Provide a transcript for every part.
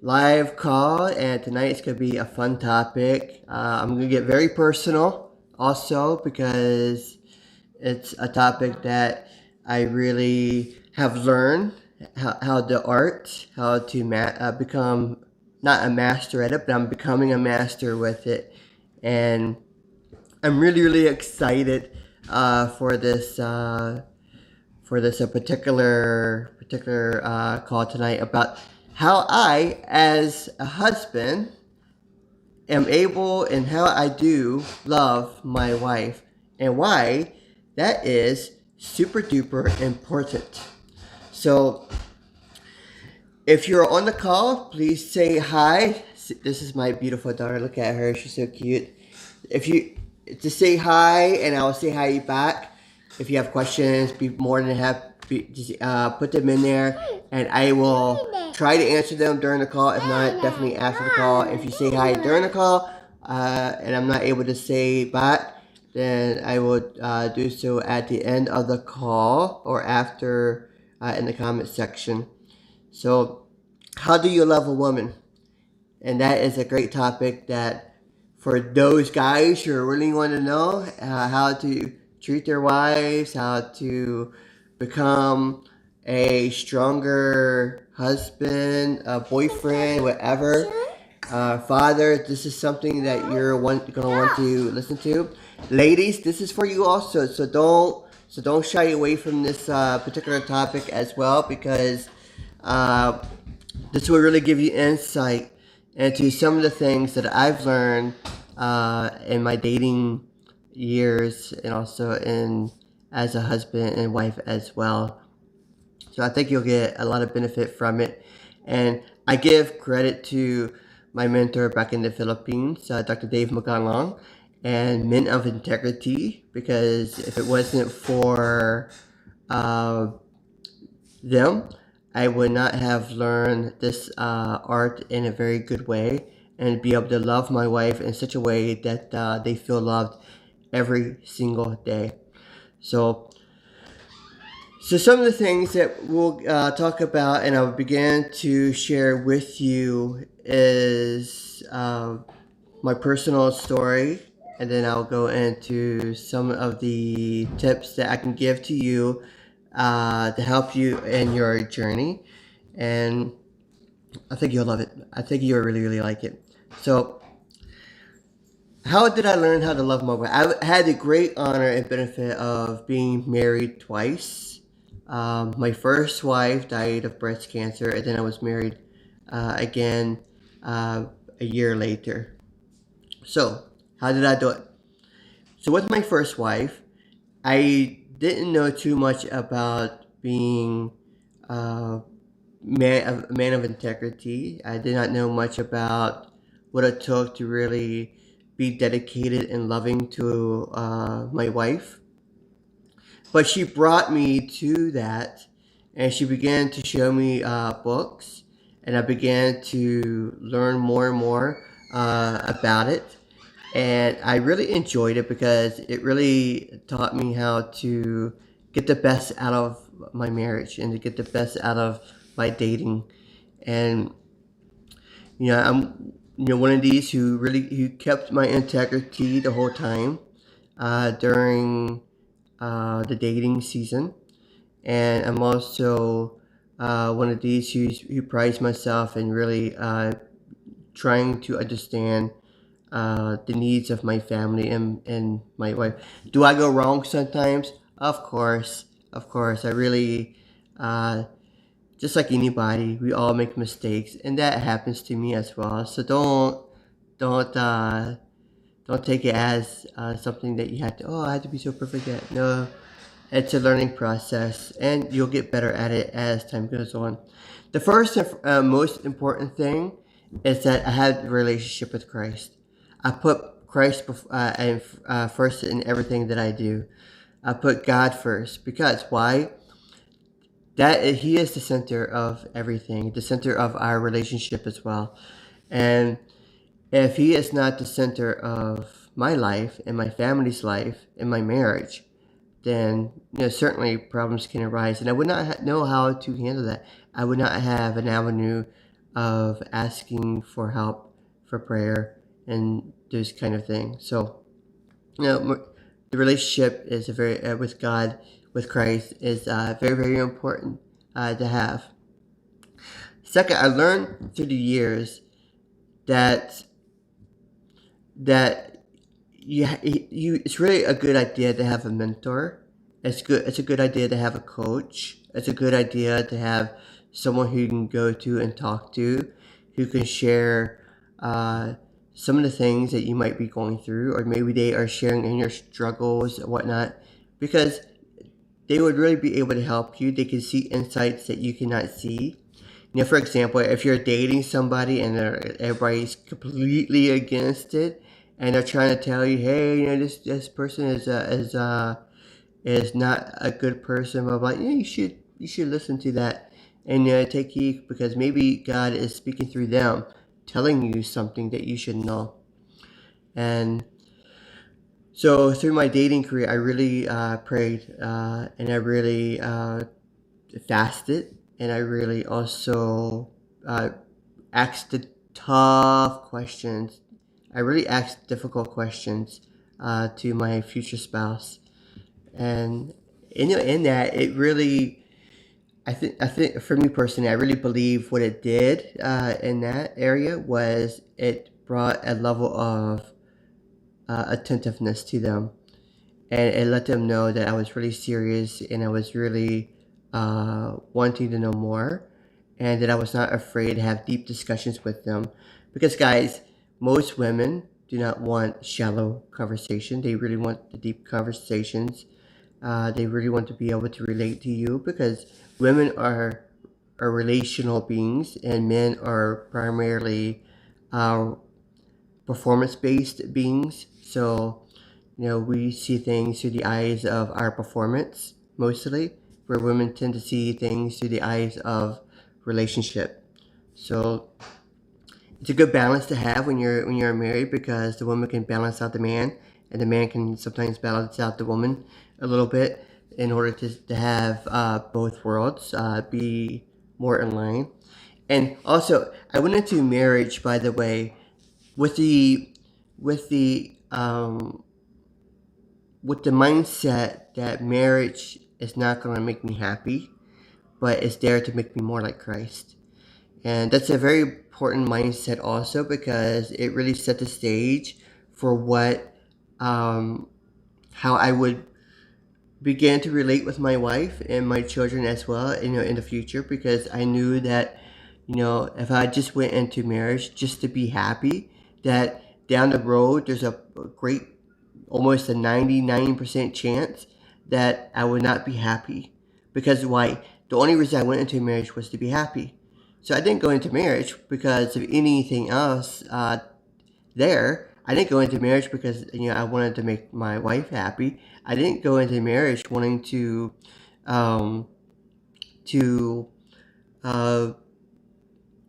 live call, and tonight's gonna be a fun topic. I'm gonna get very personal also because it's a topic that I really have learned how the art, how to become not a master at it, but I'm becoming a master with it, and I'm really excited for this. For this particular call tonight about how I, as a husband, am able and how I do love my wife and why that is super duper important. So, if you're on the call, please say hi. This is my beautiful daughter. Look at her; she's so cute. If you just say hi, and I'll say hi back. If you have questions, be more than happy. Just put them in there, and I will try to answer them during the call. If not, definitely after the call. If you say hi during the call, and I'm not able to say back, then I will do so at the end of the call or after in the comment section. So, how do you love a woman? And that is a great topic that for those guys who really want to know how to treat their wives, how to become a stronger husband, a boyfriend, whatever, father, this is something that you're going to want to listen to. Ladies, this is for you also. So don't shy away from this particular topic as well because this will really give you insight into some of the things that I've learned in my dating years and also in as a husband and wife as well. So I think you'll get a lot of benefit from it. And I give credit to my mentor back in the Philippines, Dr. Dave Magalong, and Men of Integrity, because if it wasn't for them, I would not have learned this art in a very good way and be able to love my wife in such a way that they feel loved every single day. So some of the things that we'll talk about and I'll begin to share with you is my personal story, and then I'll go into some of the tips that I can give to you to help you in your journey. And I think you'll love it. I think you'll really like it. So, how did I learn how to love my wife? I had the great honor and benefit of being married twice. My first wife died of breast cancer, and then I was married again a year later. So, how did I do it? So, with my first wife, I didn't know too much about being a man of integrity. I did not know much about what it took to really be dedicated and loving to my wife. But she brought me to that, and she began to show me books, and I began to learn more and more about it. And I really enjoyed it because it really taught me how to get the best out of my marriage and to get the best out of my dating. And I'm one of these who kept my integrity the whole time during the dating season, and I'm also one of these who prides myself in really trying to understand the needs of my family and my wife. Do I go wrong sometimes? Of course, of course. I really, just like anybody, we all make mistakes, and that happens to me as well. So don't don't take it as something that you have to. Oh, I have to be so perfect at. No, it's a learning process, and you'll get better at it as time goes on. The first and most important thing is that I had a relationship with Christ. I put Christ first in everything that I do. I put God first because why? That He is the center of everything, the center of our relationship as well. And if He is not the center of my life and my family's life and my marriage, then certainly problems can arise, and I would not know how to handle that. I would not have an avenue of asking for help, for prayer, and those kind of things. So, the relationship is a very with God, with Christ, is very, very important to have. Second, I learned through the years that that it's really a good idea to have a mentor. It's a good idea to have a coach. It's a good idea to have someone who you can go to and talk to, who can share uh, some of the things that you might be going through, or maybe they are sharing in your struggles and whatnot, because they would really be able to help you. They can see insights that you cannot see. For example, if you're dating somebody and everybody's completely against it, and they're trying to tell you, hey, this person is not a good person, blah blah. You should listen to that and take heed, because maybe God is speaking through them, telling you something that you should know. And so through my dating career, I really prayed, and I really fasted, and I really also uh, asked the tough questions. I really asked difficult questions to my future spouse, and in that, it really, I think for me personally, I really believe what it did in that area was it brought a level of attentiveness to them, and it let them know that I was really serious and I was really wanting to know more, and that I was not afraid to have deep discussions with them. Because, guys, most women do not want shallow conversation. They really want the deep conversations. They really want to be able to relate to you, because women are relational beings and men are primarily uh, performance based beings. So we see things through the eyes of our performance mostly, where women tend to see things through the eyes of relationship. So it's a good balance to have when you're married, because the woman can balance out the man, and the man can sometimes balance out the woman a little bit, in order to have both worlds be more in line. And also, I went into marriage, by the way, with the with the mindset that marriage is not going to make me happy, but it's there to make me more like Christ. And that's a very important mindset also, because it really set the stage for um, how I would begin to relate with my wife and my children as well, in the future, because I knew that, if I just went into marriage just to be happy, that down the road there's a great, almost a 99% chance that I would not be happy. Because why? The only reason I went into marriage was to be happy. So I didn't go into marriage because of anything else there. I didn't go into marriage because I wanted to make my wife happy. I didn't go into marriage wanting um, to uh,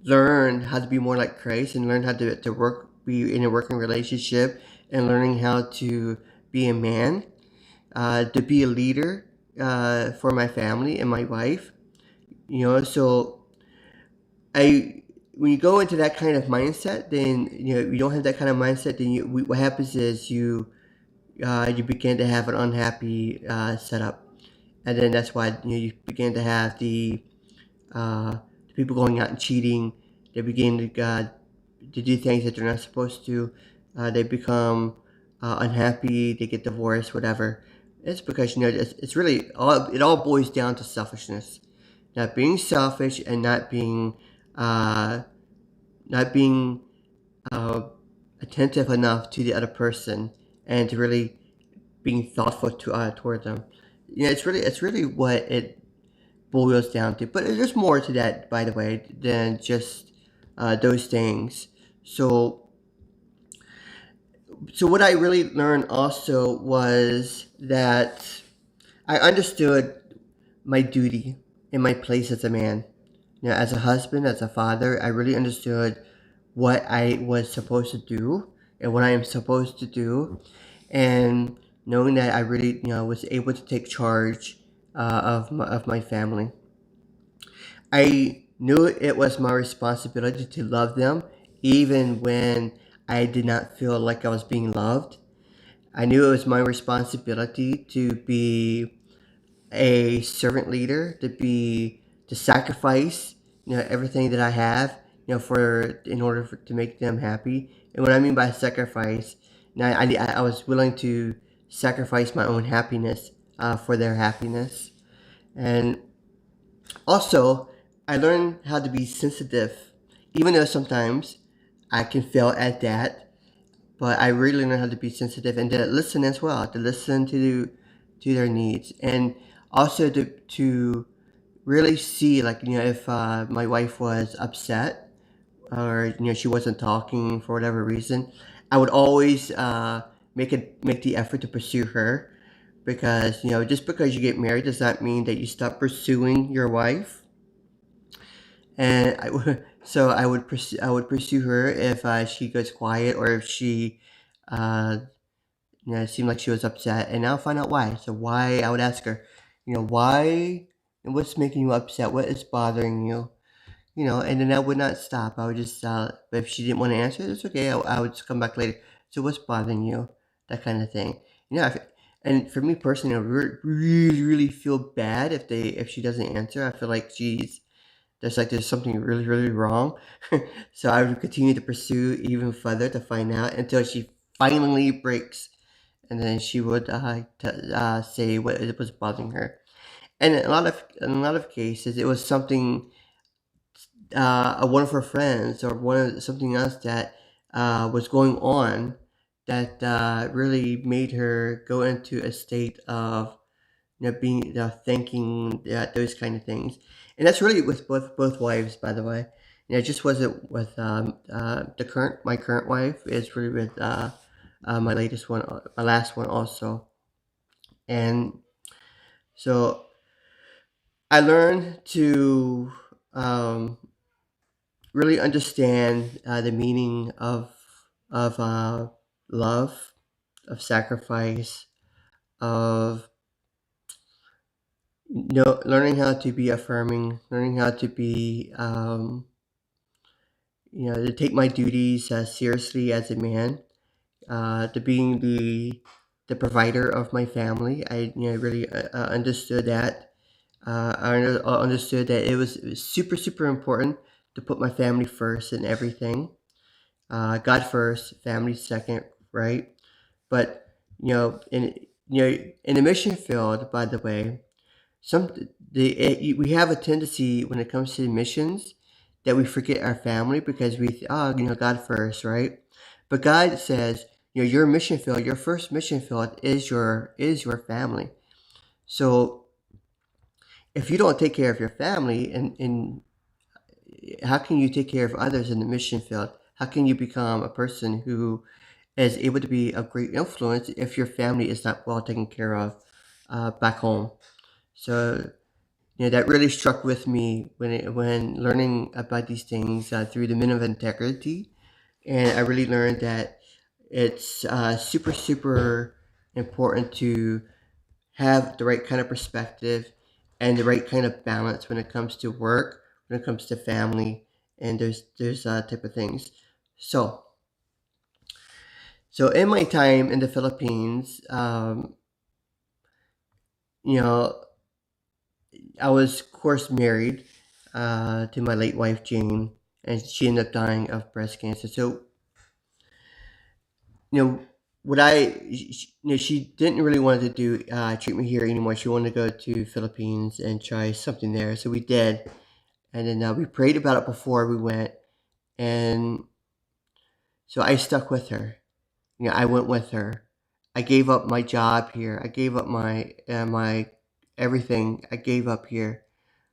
learn how to be more like Christ, and learn how to be in a working relationship, and learning how to be a man, to be a leader for my family and my wife. So I when you go into that kind of mindset, then you don't have that kind of mindset. Then what happens is you begin to have an unhappy setup, and then that's why you begin to have the people going out and cheating. They begin to do things that they're not supposed to. They become unhappy. They get divorced, whatever. It's because it's really it all boils down to selfishness, not being selfish, and uh, not being uh, attentive enough to the other person, and to really being thoughtful toward them. It's really what it boils down to. But there's more to that, by the way, than just those things. So what I really learned also was that I understood my duty and my place as a man. As a husband, as a father, I really understood what I was supposed to do and what I am supposed to do, and knowing that I really, was able to take charge of my family. I knew it was my responsibility to love them, even when I did not feel like I was being loved. I knew it was my responsibility to be a servant leader, to sacrifice, everything that I have, for in order to make them happy. And what I mean by sacrifice, I was willing to sacrifice my own happiness for their happiness. And also, I learned how to be sensitive, even though sometimes I can fail at that. But I really learned how to be sensitive and to listen as well, to listen to their needs, and also to really see, like, if my wife was upset, or she wasn't talking for whatever reason, I would always make the effort to pursue her, because just because you get married does not mean that you stop pursuing your wife. And so I would pursue her if she goes quiet, or if she uh, it seemed like she was upset, and I'll find out why. So why, I would ask her, why, and what's making you upset? What is bothering you? And then I would not stop. I would just, but if she didn't want to answer, it's okay. I would just come back later. So what's bothering you? That kind of thing. And for me personally, I really, really feel bad if she doesn't answer. I feel like there's something really, really wrong. So I would continue to pursue even further to find out until she finally breaks, and then she would say what it was bothering her. And in a lot of cases, it was something, one of her friends, or something else that was going on, that really made her go into a state of being thinking that those kind of things. And that's really with both wives, by the way. It just wasn't with the current my current wife. It's really with my last one also. And so I learned to um, really understand the meaning of love, of sacrifice, of learning how to be affirming, learning how to be to take my duties seriously as a man, to being the provider of my family. I really understood that. Understood that it was super, super important to put my family first in everything. God first, family second, right? But in the mission field, by the way, some we have a tendency when it comes to missions that we forget our family, because God first, right? But God says, your mission field, your first mission field is your family. So if you don't take care of your family, and how can you take care of others in the mission field? How can you become a person who is able to be of great influence if your family is not well taken care of back home? So that really struck with me when learning about these things through the Men of Integrity, and I really learned that it's super, super important to have the right kind of perspective and the right kind of balance when it comes to work, when it comes to family, and there's type of things. So in my time in the Philippines, you know, I was of course married to my late wife Jane, and she ended up dying of breast cancer. So you know what she didn't really want to do treatment here anymore. She wanted to go to Philippines and try something there. So we did, and then we prayed about it before we went, and so I stuck with her. I went with her. I gave up my job here. I gave up my everything. I gave up here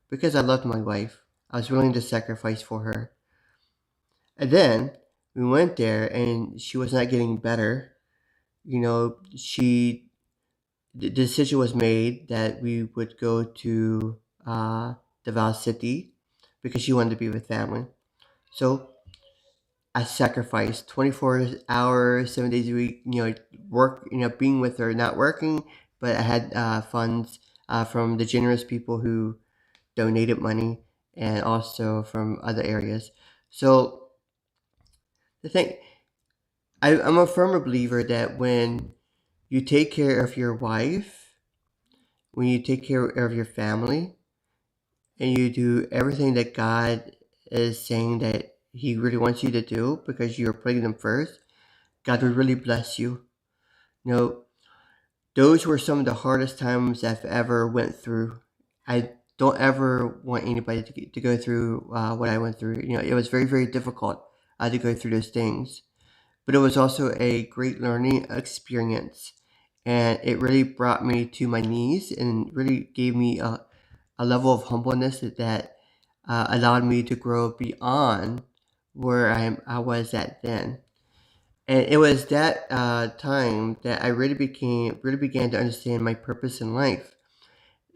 because I loved my wife. I was willing to sacrifice for her. And then we went there, and she was not getting better. She the decision was made that we would go to Davao City because she wanted to be with family. So I sacrificed 24 hours, 7 days a week. Work. Being with her, not working, but I had funds from the generous people who donated money, and also from other areas. So the thing, I'm a firm believer that when you take care of your wife, when you take care of your family, and you do everything that God is saying that He really wants you to do because you're putting them first, God will really bless you. You know, those were some of the hardest times I've ever went through. I don't ever want anybody to go through what I went through. You know, it was very, very difficult to go through those things. But it was also a great learning experience. And it really brought me to my knees and really gave me a level of humbleness that allowed me to grow beyond where I was at then. And it was that time that I really began to understand my purpose in life,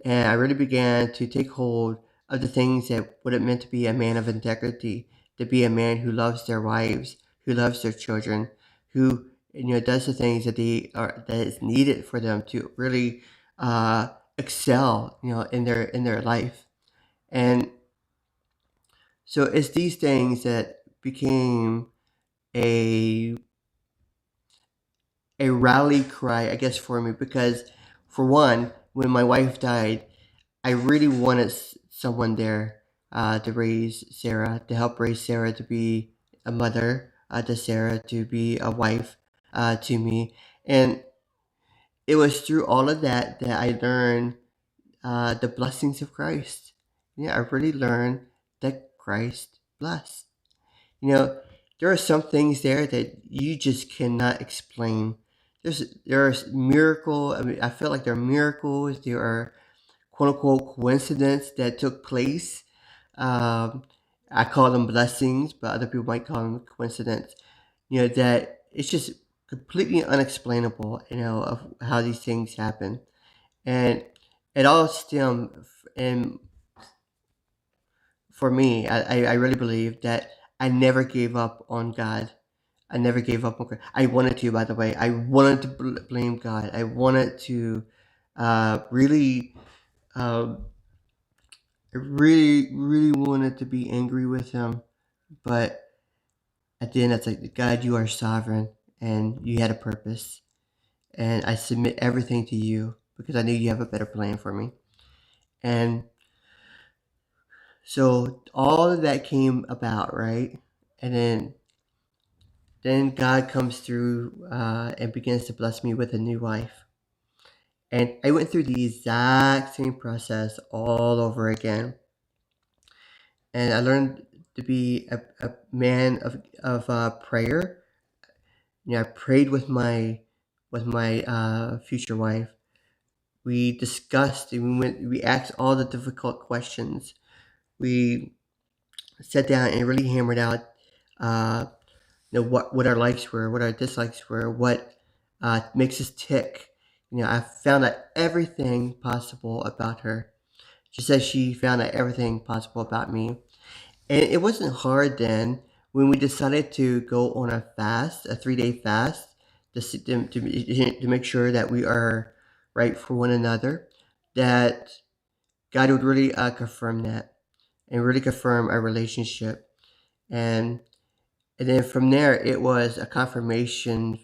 and I really began to take hold of the things that what it meant to be a man of integrity, to be a man who loves their wives, who loves their children, who does the things that is needed for them to really excel, in their life. And so it's these things that became a a rally cry, I guess, for me because, for one, when my wife died, I really wanted someone there to raise Sarah, to help raise Sarah, to be a mother to Sarah, to be a wife to me, and it was through all of that that I learned the blessings of Christ. Yeah, I really learned that Christ blessed. You know, there are some things there that you just cannot explain. There's miracle. I mean, I feel like there are miracles. There are quote unquote coincidence that took place. Um, I call them blessings, but other people might call them coincidence. That it's just completely unexplainable. Of how these things happen, and it all and for me, I really believe that I never gave up on God. I never gave up on God. I wanted to, by the way. I wanted to blame God. I wanted to really, um, really wanted to be angry with Him. But at the end, it's like, God, you are sovereign and you had a purpose. And I submit everything to you because I knew you have a better plan for me. And so all of that came about, right? And then God comes through and begins to bless me with a new wife. And I went through the exact same process all over again. And I learned to be a man of prayer. I prayed with my future wife. We discussed and we asked all the difficult questions. We sat down and really hammered out uh, what our likes were, what our dislikes were, what makes us tick. I found out everything possible about her, just as she found out everything possible about me. And it wasn't hard then when we decided to go on a fast, a 3-day fast, to make sure that we are right for one another, that God would really confirm that and really confirm our relationship. And and then from there, it was a confirmation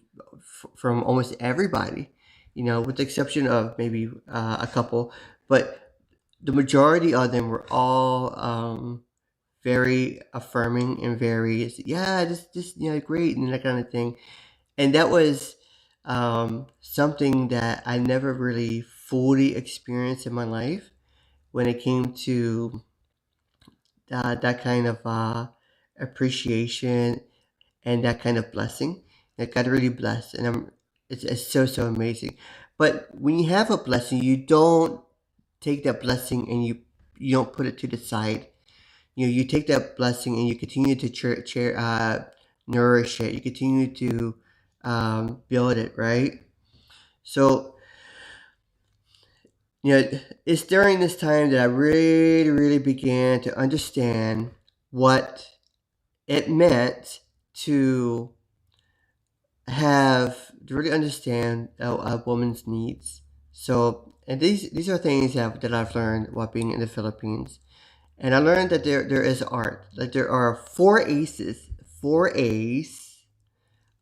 from almost everybody, with the exception of maybe a couple. But the majority of them were all very affirming and very, yeah, this, great, and that kind of thing. And that was something that I never really fully experienced in my life when it came to that kind of appreciation and that kind of blessing. That God really blessed, and it's so amazing. But when you have a blessing, you don't take that blessing and you don't put it to the side. You take that blessing and you continue to nourish it. You continue to build it, right? So it's during this time that I really began to understand what it meant to to really understand a woman's needs. So, and these are things that I've learned while being in the Philippines. And I learned that there is art. Like there are four aces, four A's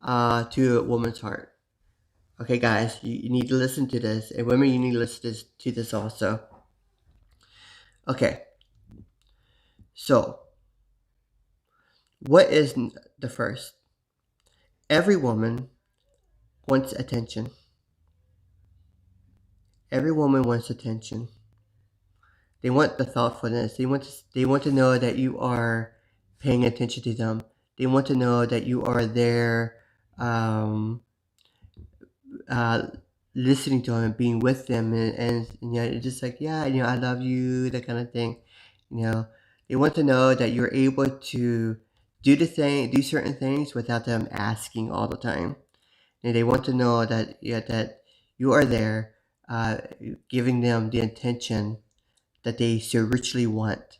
to a woman's heart. Okay, guys, you need to listen to this, and women, you need to listen to this also. Okay, so what is the first? Every woman wants attention. Every woman wants attention. They want the thoughtfulness. They want to know that you are paying attention to them. They want to know that you are there, um, uh, listening to them and being with them, and just like, yeah, I love you, that kind of thing. You know, they want to know that you're able to do certain things without them asking all the time. And they want to know that, yeah, that you are there, uh, giving them the attention that they so richly want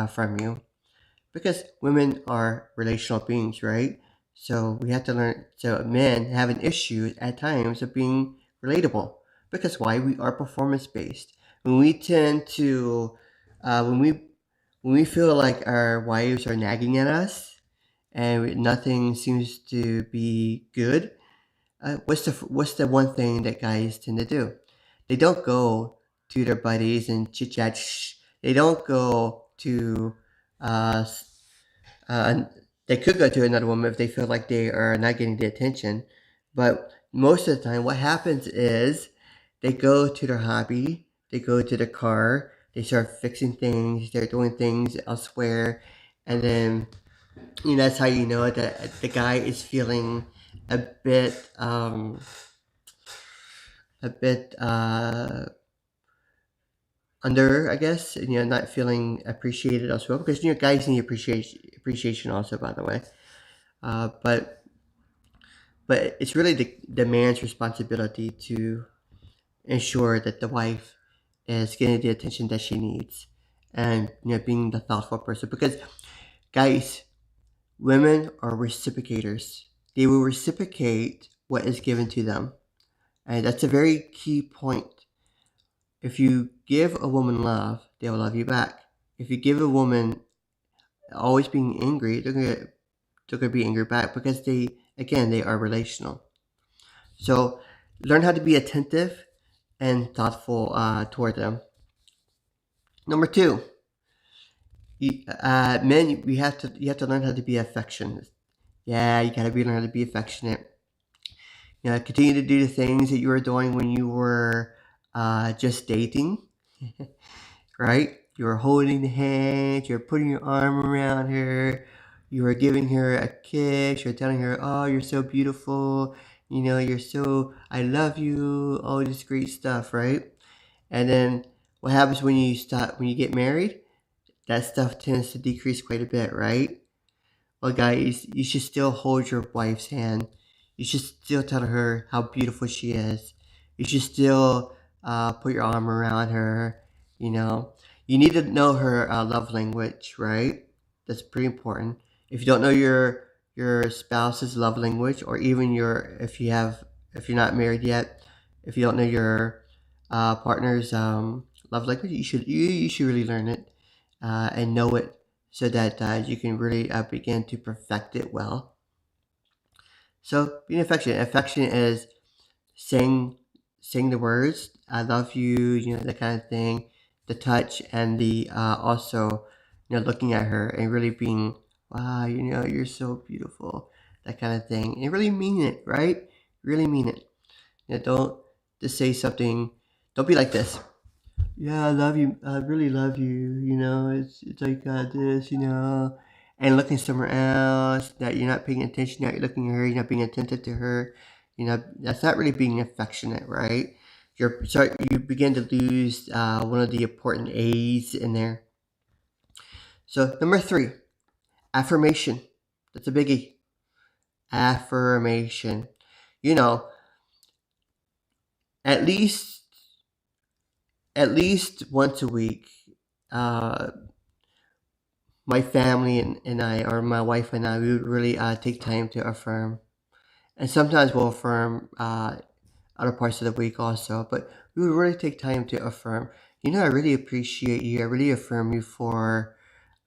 from you. Because women are relational beings, right? So we have to learn. So men have an issue at times of being relatable. Because why? We are performance based. When we tend to, when we feel like our wives are nagging at us, and nothing seems to be good, what's the one thing that guys tend to do? They don't go to their buddies and chit chat. They don't go to uh, and they could go to another woman if they feel like they are not getting the attention. But most of the time, what happens is they go to their hobby, they go to the car, they start fixing things, they're doing things elsewhere, and then that's how you know that the guy is feeling a bit, a bit under, I guess, and not feeling appreciated as well, because guys need appreciation also, by the way. But it's really the man's responsibility to ensure that the wife is getting the attention that she needs, and being the thoughtful person. Because guys, women are reciprocators. They will reciprocate what is given to them, and that's a very key point. If you give a woman love, they will love you back. If you give a woman always being angry, they're gonna be angry back, because they are relational. So learn how to be attentive and thoughtful toward them. Number two, men, you have to learn how to be affectionate. Yeah, you gotta learn how to be affectionate. Continue to do the things that you were doing when you were just dating, right? You were holding the hands, you're putting your arm around her, you were giving her a kiss, you're telling her, oh, you're so beautiful, I love you, all this great stuff, right? And then what happens when you get married? That stuff tends to decrease quite a bit, right? Well, guys, you should still hold your wife's hand. You should still tell her how beautiful she is. You should still put your arm around her. You know, you need to know her love language, right? That's pretty important. If you don't know your spouse's love language, or even if you're not married yet, if you don't know your partner's love language, you should really learn it and know it, so that you can really begin to perfect it well. So being affectionate. Affectionate is saying saying the words "I love you," that kind of thing, the touch, and the also, looking at her and really being, wow, you're so beautiful, that kind of thing, and really mean it, right? Really mean it. Don't just say something. Don't be like this. Yeah, I love you. I really love you. It's like this. And looking somewhere else, that you're not paying attention. That you're looking at her. You're not being attentive to her. That's not really being affectionate, right? You begin to lose one of the important A's in there. So number three, affirmation. That's a biggie. Affirmation. You know, at least once a week. Uh, my family and I, or my wife and I, we would really take time to affirm. And sometimes we'll affirm other parts of the week also, but we would really take time to affirm. I really appreciate you. I really affirm you for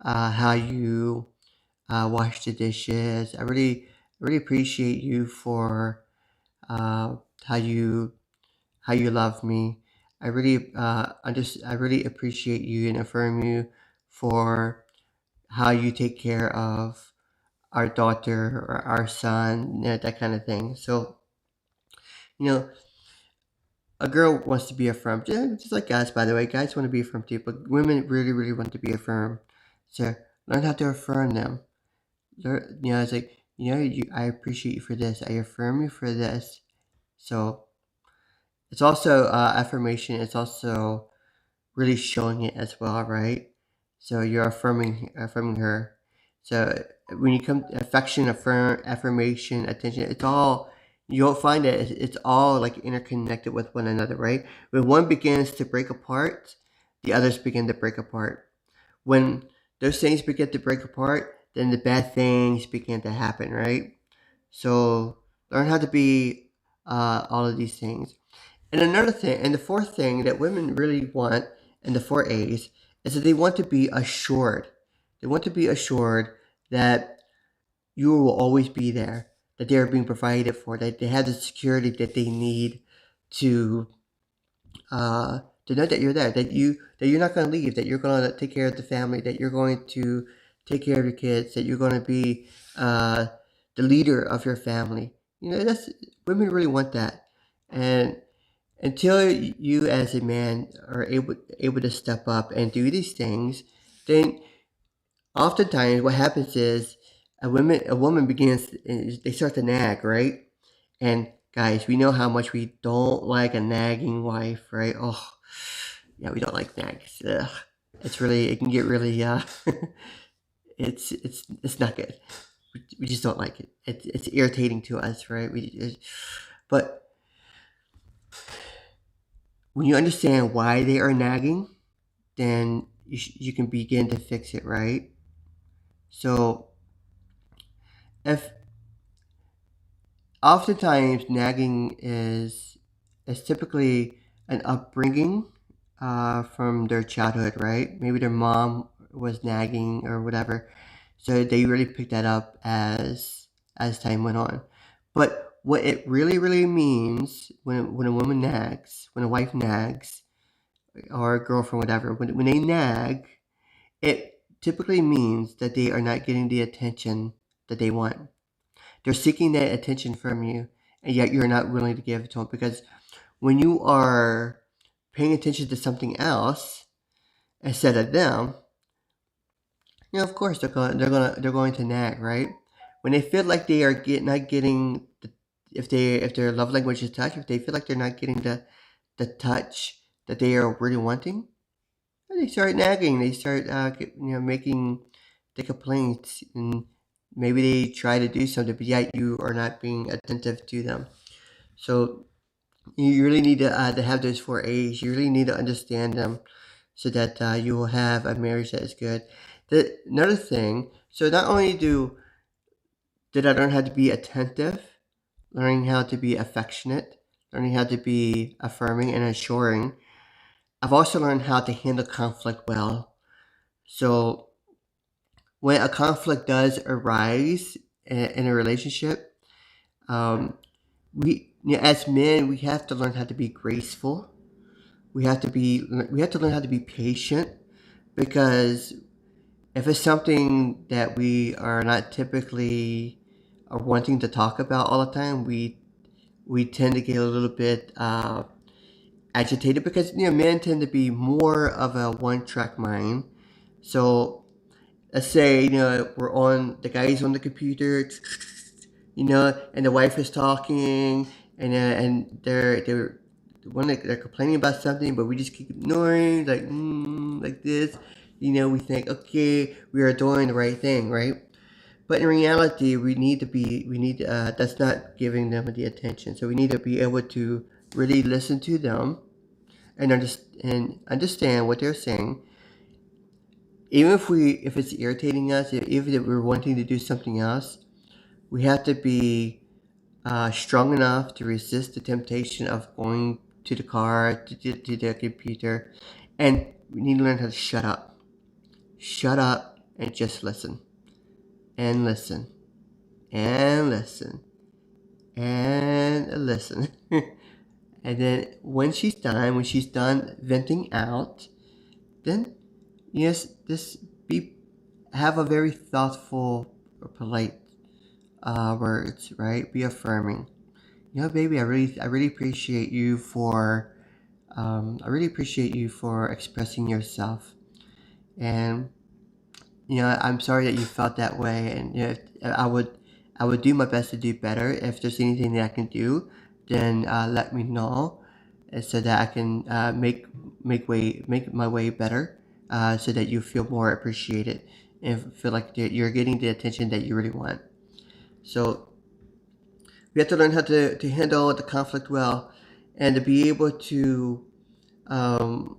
how you wash the dishes. I really appreciate you for uh, how you how you love me. I really appreciate you and affirm you for how you take care of our daughter or our son, that kind of thing. So, you know, a girl wants to be affirmed, just like guys, by the way. Guys want to be affirmed too, but women really, really want to be affirmed. So learn how to affirm them. It's like, I appreciate you for this. I affirm you for this. So it's also affirmation. It's also really showing it as well, right? So you're affirming her. So when you come to affection, affirmation, attention, it's all, you'll find that it's all like interconnected with one another, right? When one begins to break apart, the others begin to break apart. When those things begin to break apart, then the bad things begin to happen, right? So learn how to be all of these things. And another thing, and the fourth thing that women really want, and the four A's, is that they want to be assured. They want to be assured that you will always be there, that they are being provided for, that they have the security that they need to to know that you're there, that you're not going to leave, that you're going to take care of the family, that you're going to take care of your kids, that you're going to be uh, the leader of your family. That's, women really want that, and until you as a man are able to step up and do these things, then oftentimes what happens is a woman begins, they start to nag, right? And guys, we know how much we don't like a nagging wife, right? Oh, yeah, we don't like nags. Ugh. It can get really it's not good. We just don't like it. It's irritating to us, right? But when you understand why they are nagging, then you can begin to fix it, right? So if oftentimes nagging is typically an upbringing from their childhood, right? Maybe their mom was nagging or whatever, so they really picked that up as time went on. But what it really, really means when a woman nags, when a wife nags, or a girlfriend, whatever, when they nag, it typically means that they are not getting the attention that they want. They're seeking that attention from you, and yet you're not willing to give it to them, because when you are paying attention to something else instead of them, of course they're going to nag, right? When they feel like they are not getting if their love language is touch, if they feel like they're not getting the touch that they are really wanting, they start nagging. They start, making the complaints, and maybe they try to do something, but yet you are not being attentive to them. So you really need to have those four A's. You really need to understand them, so that you will have a marriage that is good. Another thing. So not only did I learn how to be attentive, learning how to be affectionate, learning how to be affirming and assuring, I've also learned how to handle conflict well. So when a conflict does arise in a relationship, um, as men, we have to learn how to be graceful. We have to learn how to be patient, because if it's something that we are not typically wanting to talk about all the time, we tend to get a little bit agitated, because men tend to be more of a one track mind. So let's say we're on the guy's on the computer, and the wife is talking, and they're they're complaining about something, but we just keep ignoring, like this. We think, okay, we are doing the right thing, right? But in reality, we need that's not giving them the attention. So we need to be able to really listen to them and understand what they're saying, even if it's irritating us, even if we're wanting to do something else. We have to be strong enough to resist the temptation of going to the car, to the computer, and we need to learn how to shut up and just listen and listen and listen and listen. And then when she's done venting out, then yes, just have a very thoughtful or polite words, right? Be affirming. Baby, I really appreciate you for expressing yourself, and I'm sorry that you felt that way, and I would do my best to do better. If there's anything that I can do, then let me know, so that I can make my way better, so that you feel more appreciated and feel like you're getting the attention that you really want. So we have to learn how to handle the conflict well, and to be able to um,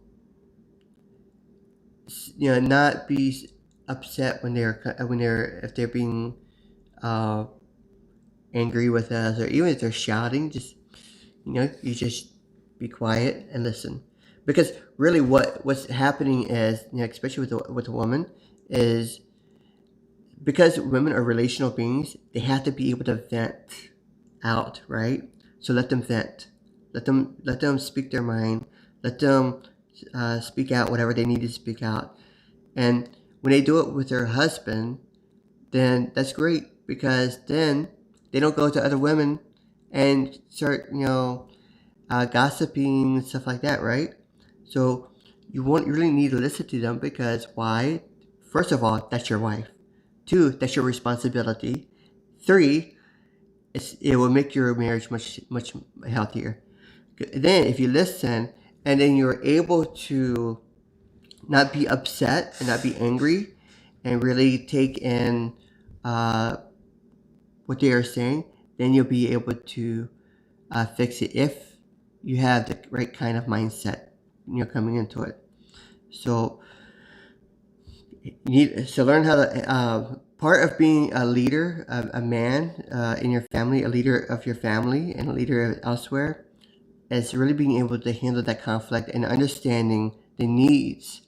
not be upset if they're being uh, angry with us, or even if they're shouting. Just you just be quiet and listen, because really what's happening is, especially with a woman, is because women are relational beings, they have to be able to vent out, right? So let them vent, let them speak their mind, let them speak out whatever they need to speak out. And when they do it with their husband, then that's great, because then they don't go to other women and start gossiping and stuff like that, right? So you really need to listen to them, because why? First of all, that's your wife. Two, that's your responsibility. Three, it will make your marriage much healthier. Then if you listen, and then you're able to not be upset and not be angry, and really take in what they are saying, then you'll be able to fix it if you have the right kind of mindset coming into it. So you need to learn how to part of being a leader, a man in your family, a leader of your family, and a leader elsewhere, is really being able to handle that conflict and understanding the needs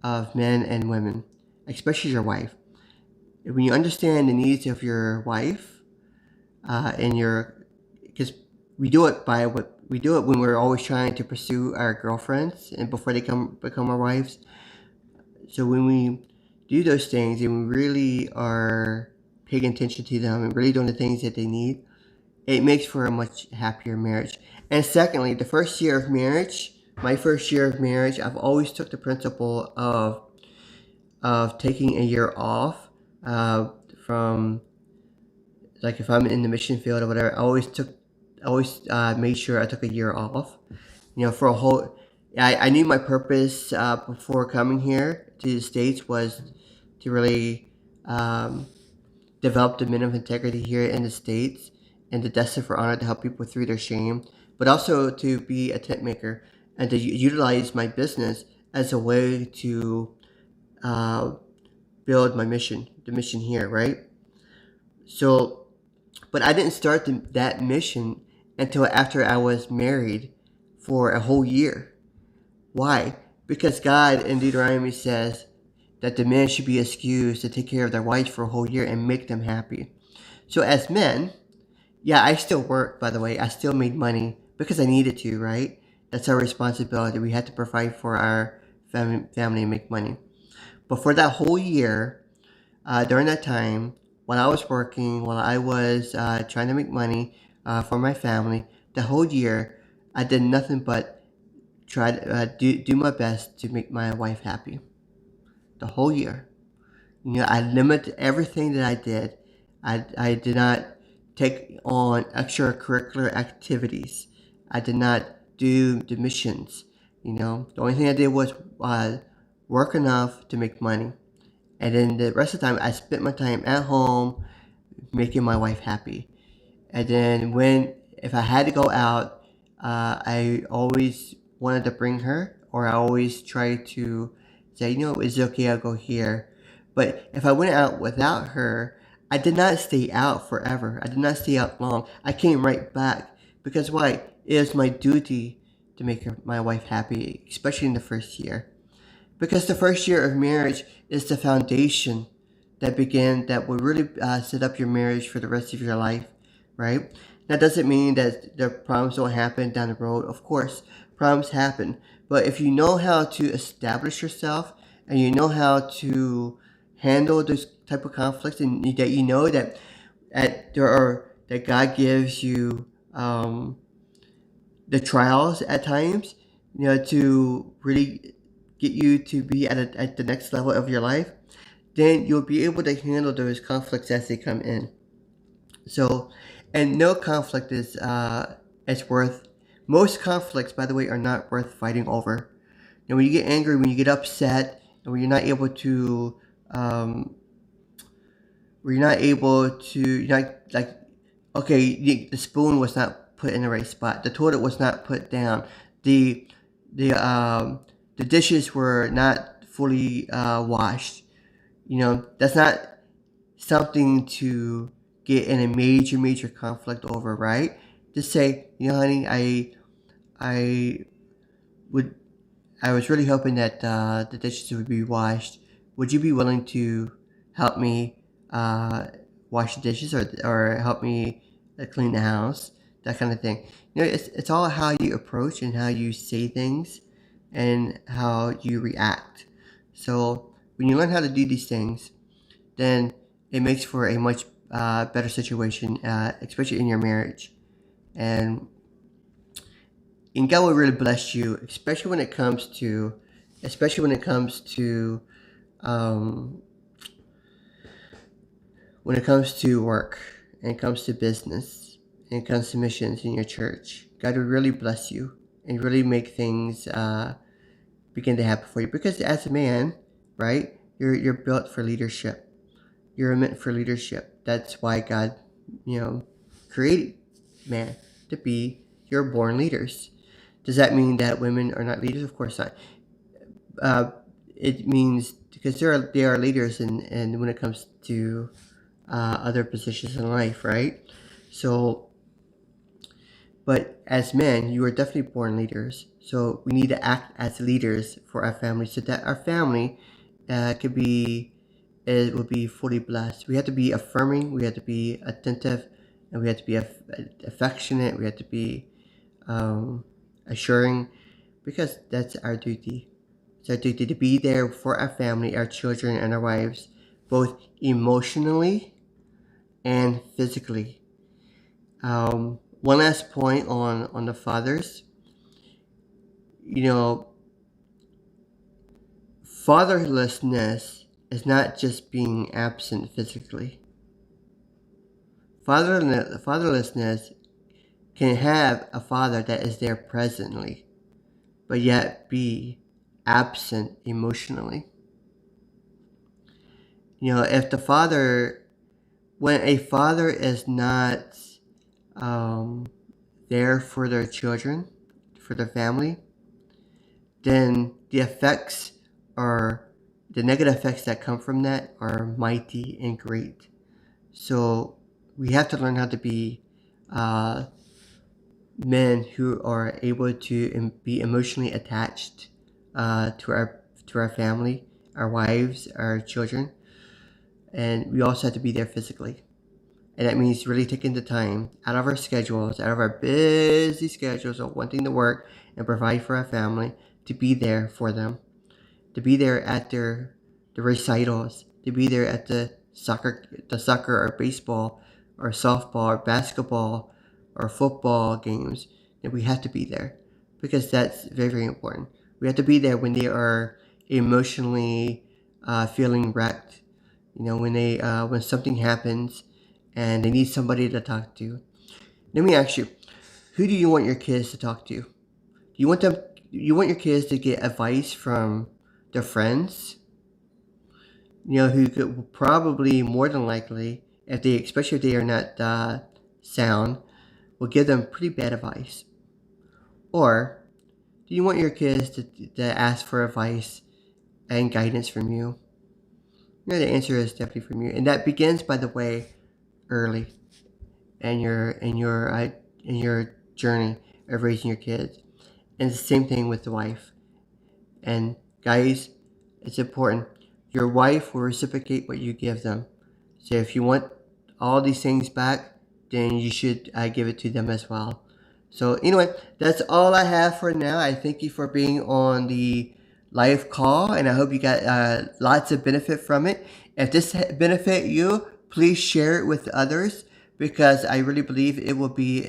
of men and women, especially your wife. When you understand the needs of your wife, because we do it when we're always trying to pursue our girlfriends and before they become our wives. So when we do those things and we really are paying attention to them and really doing the things that they need, it makes for a much happier marriage. And secondly, the first year of marriage, my first year of marriage, I've always took the principle of taking a year off from, like, if I'm in the mission field or whatever. I always made sure I took a year off. For a whole. I knew my purpose before coming here to the States was to really develop the men of integrity here in the States, and to destined for honor, to help people through their shame, but also to be a tent maker and to utilize my business as a way to build the mission here, right? So, but I didn't start that mission until after I was married for a whole year. Why? Because God in Deuteronomy says that the men should be excused to take care of their wives for a whole year and make them happy. So as men, yeah, I still work, by the way. I still made money because I needed to, right? That's our responsibility. We had to provide for our family and make money. But for that whole year, during that time, while I was working, while I was trying to make money for my family, the whole year, I did nothing but try to do my best to make my wife happy. The whole year. I limited everything that I did. I did not take on extracurricular activities. I did not do the missions. The only thing I did was work enough to make money. And then the rest of the time, I spent my time at home making my wife happy. And then if I had to go out, I always wanted to bring her, or I always try to say, is it okay, I'll go here. But if I went out without her, I did not stay out forever. I did not stay out long. I came right back. Because why? It is my duty to make my wife happy, especially in the first year. Because the first year of marriage is the foundation that will really set up your marriage for the rest of your life, right? That doesn't mean that the problems don't happen down the road. Of course, problems happen, but if you know how to establish yourself and you know how to handle those type of conflicts, and that you know that that God gives you the trials at times, to really get you to be at the next level of your life, then you'll be able to handle those conflicts as they come in. So, and no conflict is worth. Most conflicts, by the way, are not worth fighting over. When you get angry, when you get upset, and when you're not able to, you're not like, okay, the spoon was not put in the right spot, the toilet was not put down, the the um, the dishes were not fully washed. That's not something to get in a major conflict over, right? Just say, honey, I would I was really hoping that the dishes would be washed. Would you be willing to help me wash the dishes, or help me clean the house? That kind of thing. It's all how you approach and how you say things and how you react. So when you learn how to do these things, then it makes for a much better situation, especially in your marriage. And God will really bless you, especially um, when it comes to work, and it comes to business, and it comes to missions in your church. God will really bless you and really make things begin to happen for you. Because as a man, right, you're built for leadership. You're meant for leadership. That's why God, created man to be your born leaders. Does that mean that women are not leaders? Of course not. Uh, it means because they are leaders, and when it comes to other positions in life, right? So, but as men, you are definitely born leaders. So we need to act as leaders for our family, so that our family could be it will be fully blessed. We have to be affirming. We have to be attentive, and we have to be affectionate. We have to be assuring, because that's our duty. It's our duty to be there for our family, our children, and our wives, both emotionally and physically. One last point on the fathers. You know, Fatherlessness is not just being absent physically. Fatherlessness can have a father that is there presently, but yet be absent emotionally. If the father, when a father is not um, there for their children, for their family, then the negative effects that come from that are mighty and great. So we have to learn how to be uh, men who are able to be emotionally attached to our family, our wives, our children, and we also have to be there physically. And that means really taking the time out of our schedules, out of our busy schedules of wanting to work and provide for our family, to be there for them, to be there at the recitals, to be there at the soccer or baseball or softball or basketball or football games. And we have to be there, because that's very important. We have to be there when they are emotionally feeling wrecked. When something happens and they need somebody to talk to. Let me ask you, who do you want your kids to talk to? You want your kids to get advice from their friends, who could probably, more than likely, especially if they are not sound, will give them pretty bad advice? Or do you want your kids to ask for advice and guidance from you? The answer is definitely from you, and that begins, by the way, early in your journey of raising your kids. And it's the same thing with the wife. And guys, it's important. your wife will reciprocate what you give them. So if you want all these things back, then you should give it to them as well. So anyway, that's all I have for now. I thank you for being on the live call, and I hope you got lots of benefit from it. If this benefit you, please share it with others, because I really believe it will be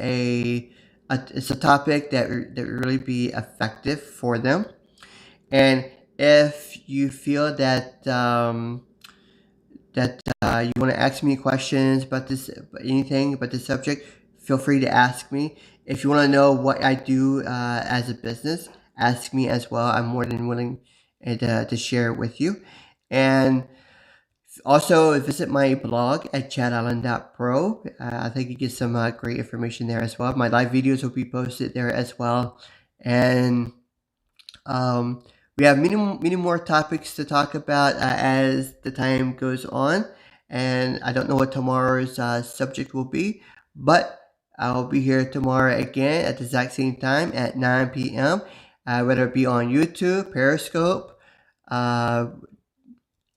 it's a topic that will really be effective for them. And if you feel that you want to ask me questions about this, anything about this subject, feel free to ask me. If you want to know what I do as a business, ask me as well. I'm more than willing to share it with you. And also visit my blog at chadallen.pro. I think you get some great information there as well. My live videos will be posted there as well. And we have many more topics to talk about as the time goes on, and I don't know what tomorrow's subject will be, but I'll be here tomorrow again at the exact same time at 9 p.m. Whether it be on YouTube, Periscope,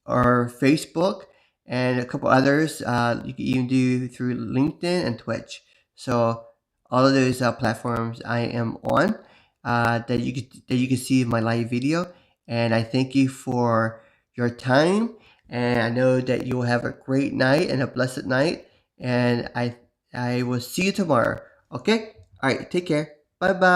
or Facebook, and a couple others. You can even do through LinkedIn and Twitch. So all of those platforms I am on, that you can see my live video. And I thank you for your time. And I know that you will have a great night and a blessed night. And I will see you tomorrow. Okay. All right. Take care. Bye bye.